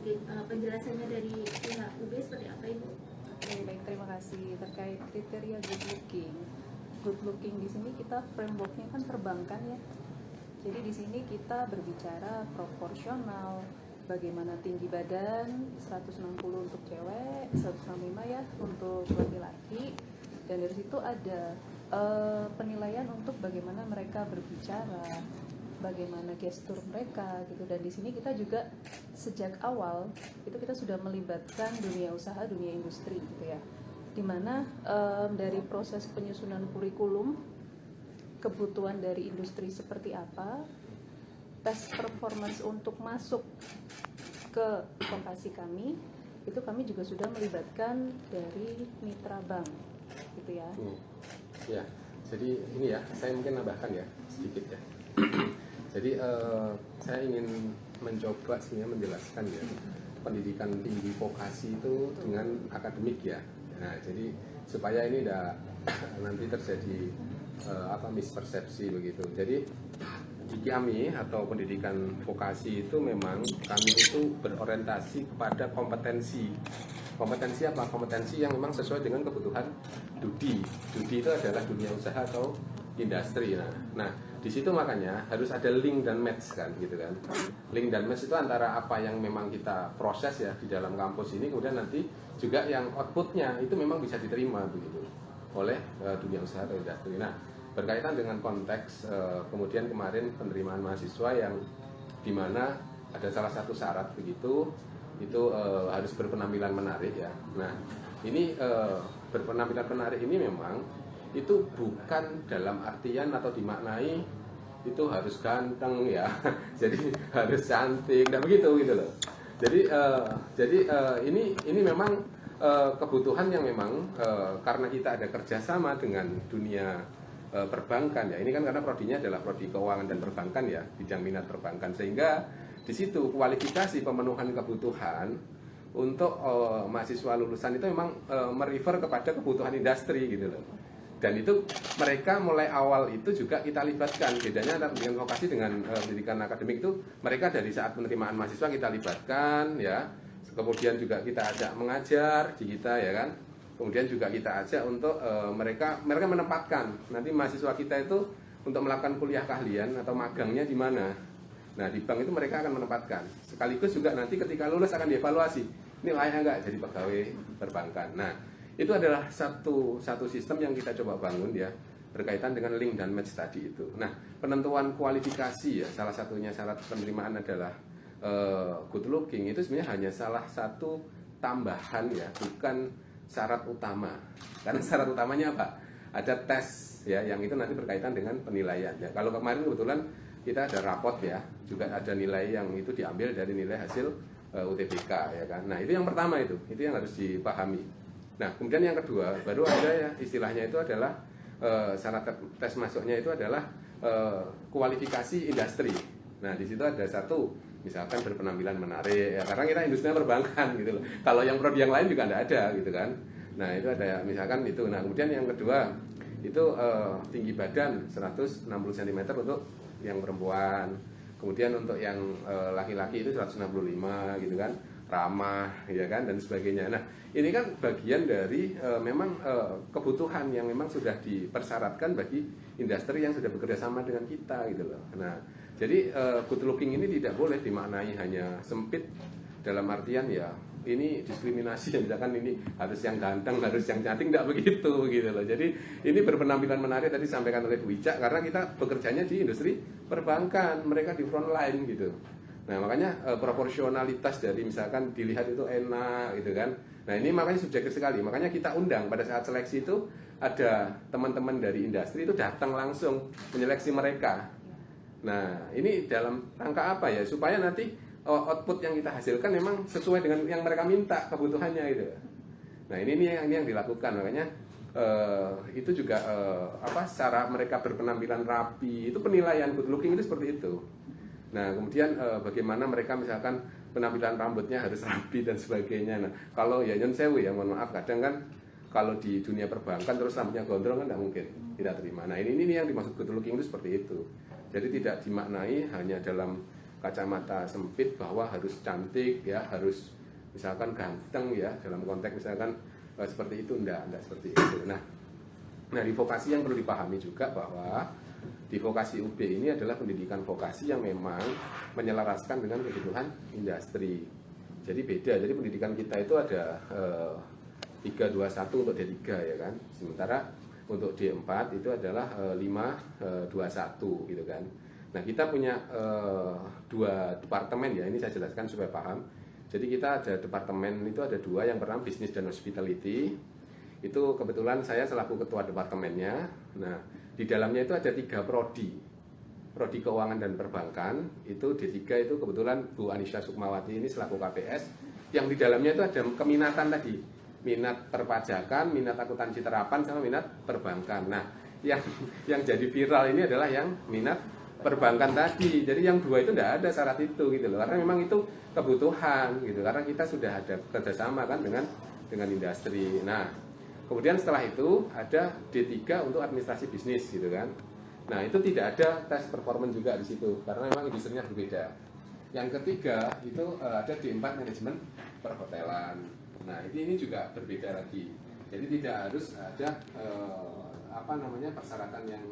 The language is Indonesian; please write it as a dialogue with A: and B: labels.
A: Mungkin penjelasannya dari pihak UB seperti apa Ibu?
B: Oke, baik, terima kasih. Terkait kriteria good looking di sini kita frameworknya kan perbankan ya. Jadi di sini kita berbicara proporsional, bagaimana tinggi badan 160 untuk cewek, 165 ya untuk laki-laki, dan dari situ ada penilaian untuk bagaimana mereka berbicara, bagaimana gestur mereka gitu. Dan di sini kita juga sejak awal itu kita sudah melibatkan dunia usaha, dunia industri gitu ya, dimana dari proses penyusunan kurikulum, kebutuhan dari industri seperti apa, tes performance untuk masuk ke vokasi kami, itu kami juga sudah melibatkan dari mitra bank gitu ya.
C: Ya, jadi ini ya, saya mungkin nambahkan ya sedikit ya. Jadi saya ingin mencoba sebenarnya menjelaskan ya pendidikan tinggi vokasi itu dengan akademik ya. Nah, jadi supaya ini tidak nanti terjadi mispersepsi begitu. Jadi di kami atau pendidikan vokasi itu memang kami itu berorientasi kepada kompetensi. Kompetensi apa? Kompetensi yang memang sesuai dengan kebutuhan Dudi. Dudi itu adalah dunia usaha atau industri. Nah, di situ makanya harus ada link dan match kan, gitu kan. Link dan match itu antara apa yang memang kita proses ya di dalam kampus ini, kemudian nanti juga yang outputnya itu memang bisa diterima begitu oleh dunia usaha atau industri. Nah, berkaitan dengan konteks kemudian kemarin penerimaan mahasiswa yang dimana ada salah satu syarat begitu itu harus berpenampilan menarik ya. Nah, ini berpenampilan menarik ini memang itu bukan dalam artian atau dimaknai itu harus ganteng ya, jadi harus cantik, tidak begitu gitu loh. Jadi ini memang kebutuhan yang memang karena kita ada kerjasama dengan dunia perbankan ya. Ini kan karena prodinya adalah prodi keuangan dan perbankan ya, bidang minat perbankan, sehingga di situ kualifikasi pemenuhan kebutuhan untuk mahasiswa lulusan itu memang merefer kepada kebutuhan industri gitu loh. Dan itu mereka mulai awal itu juga kita libatkan. Bedanya antara pendidikan vokasi dengan pendidikan akademik itu mereka dari saat penerimaan mahasiswa kita libatkan ya. Kemudian juga kita ajak mengajar di kita ya kan. Kemudian juga kita ajak untuk mereka menempatkan nanti mahasiswa kita itu untuk melakukan kuliah keahlian atau magangnya di mana. Nah, di bank itu mereka akan menempatkan. Sekaligus juga nanti ketika lulus akan dievaluasi. Ini layak nggak jadi pegawai perbankan. Nah, itu adalah satu sistem yang kita coba bangun ya, berkaitan dengan link dan match tadi itu. Nah, penentuan kualifikasi ya, salah satunya syarat penerimaan adalah good looking, itu sebenarnya hanya salah satu tambahan ya, bukan syarat utama. Karena syarat utamanya apa? Ada tes ya, yang itu nanti berkaitan dengan penilaian ya. Kalau kemarin kebetulan kita ada rapot ya, juga ada nilai yang itu diambil dari nilai hasil UTBK ya kan. Nah, itu yang pertama itu yang harus dipahami. Nah, kemudian yang kedua, baru ada ya istilahnya itu adalah syarat tes masuknya itu adalah kualifikasi industri. Nah, di situ ada satu, misalkan berpenampilan menarik ya, karena kita industri perbankan gitu loh. Kalau yang prodi yang lain juga tidak ada gitu kan. Nah, itu ada misalkan itu. Nah, kemudian yang kedua itu tinggi badan 160 cm untuk yang perempuan. Kemudian untuk yang laki-laki itu 165 gitu kan, ramah ya kan, dan sebagainya. Nah, ini kan bagian dari memang kebutuhan yang memang sudah dipersyaratkan bagi industri yang sudah bekerja sama dengan kita gitu loh. Nah, jadi good looking ini tidak boleh dimaknai hanya sempit dalam artian ya ini diskriminasi ya, misalkan ini harus yang ganteng, harus yang cantik, tidak begitu gitu loh. Jadi ini berpenampilan menarik tadi disampaikan oleh Bu Ica, karena kita bekerjanya di industri perbankan, mereka di front line gitu. Nah, makanya proporsionalitas dari misalkan dilihat itu enak gitu kan. Nah, ini makanya subjektif sekali. Makanya kita undang pada saat seleksi itu ada teman-teman dari industri itu datang langsung menyeleksi mereka. Nah, ini dalam rangka apa ya? Supaya nanti output yang kita hasilkan memang sesuai dengan yang mereka minta kebutuhannya gitu. Nah, ini yang dilakukan. Makanya itu juga cara mereka berpenampilan rapi, itu penilaian good looking itu seperti itu. Nah, kemudian bagaimana mereka misalkan penampilan rambutnya harus rapi dan sebagainya. Nah, kalau ya nyon sewu ya, mohon maaf, kadang kan kalau di dunia perbankan terus rambutnya gondrong kan tidak mungkin, tidak terima. Nah, ini yang dimaksud good looking itu seperti itu. Jadi tidak dimaknai hanya dalam kacamata sempit bahwa harus cantik ya, harus misalkan ganteng ya, dalam konteks misalkan seperti itu, enggak seperti itu. Nah, di vokasi yang perlu dipahami juga bahwa di vokasi UB ini adalah pendidikan vokasi yang memang menyelaraskan dengan kebutuhan industri. Jadi beda, jadi pendidikan kita itu ada 321 untuk D3 ya kan. Sementara untuk D4 itu adalah 521 gitu kan. Nah, kita punya dua departemen ya, ini saya jelaskan supaya paham. Jadi kita ada departemen itu ada dua, yang pertama bisnis dan hospitality. Itu kebetulan saya selaku ketua departemennya. Nah, di dalamnya itu ada 3 prodi. Prodi keuangan dan perbankan, itu D3 itu kebetulan Bu Anisha Sukmawati ini selaku KPS. Yang di dalamnya itu ada keminatan tadi. Minat perpajakan, minat akuntansi terapan, sama minat perbankan. Nah, yang jadi viral ini adalah yang minat perbankan tadi. Jadi yang dua itu tidak ada syarat itu gitu loh, karena memang itu kebutuhan gitu, karena kita sudah ada kerjasama kan dengan industri. Nah, kemudian setelah itu ada D3 untuk administrasi bisnis gitu kan. Nah, itu tidak ada tes performance juga di situ karena memang industrinya berbeda. Yang ketiga itu ada D4 manajemen perhotelan. Nah, ini juga berbeda lagi. Jadi tidak harus ada persyaratan yang